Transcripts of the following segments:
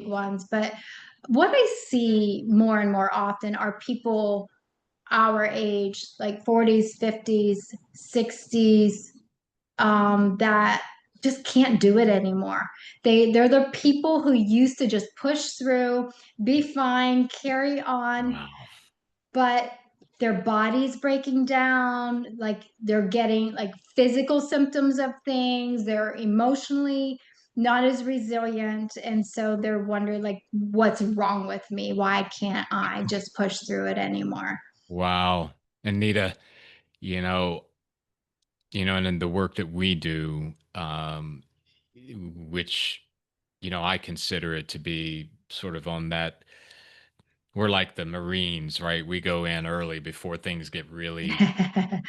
ones. But what I see more and more often are people our age, like 40s, 50s, 60s, that just can't do it anymore. They're the people who used to just push through, be fine, carry on, Wow. but their body's breaking down, like they're getting like physical symptoms of things, they're emotionally not as resilient, and so they're wondering like what's wrong with me? Why can't I just push through it anymore? Wow. Anita, you know, and in the work that we do, which, I consider it to be sort of on that, we're like the Marines, right? We go in early before things get really,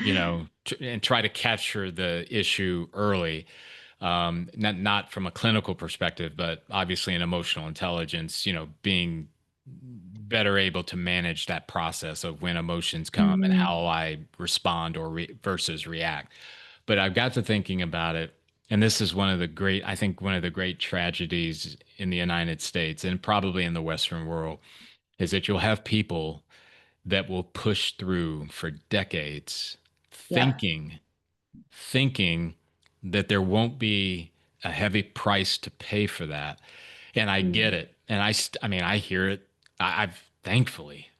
and try to capture the issue early. Not from a clinical perspective, but obviously in emotional intelligence, being better able to manage that process of when emotions come and Mhm. how I respond versus react. But I've got to thinking about it, and this is I think one of the great tragedies in the United States and probably in the Western world is that you'll have people that will push through for decades Yep. thinking that there won't be a heavy price to pay for that. And I get Mhm. it. And I mean, I hear it. Thankfully,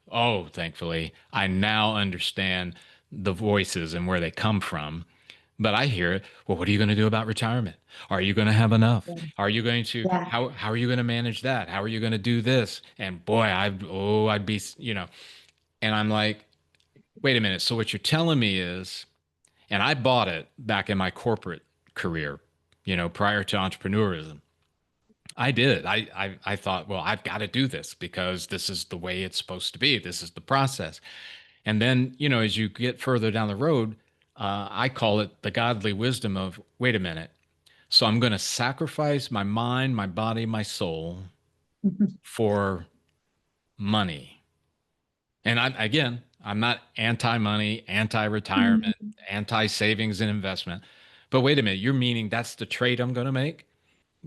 I now understand the voices and where they come from. But I hear it. Well, what are you going to do about retirement? Are you going to have enough? Are you going to, Yeah. how are you going to manage that? How are you going to do this? And boy, I'd be, and I'm like, wait a minute. So what you're telling me is, and I bought it back in my corporate career, prior to entrepreneurism. I did it. I thought, well, I've got to do this because this is the way it's supposed to be. This is the process. And then, as you get further down the road, I call it the godly wisdom of, wait a minute. So I'm going to sacrifice my mind, my body, my soul for money. And I'm not anti-money, anti-retirement, Mhm. anti-savings and investment. But wait a minute, you're meaning that's the trade I'm going to make?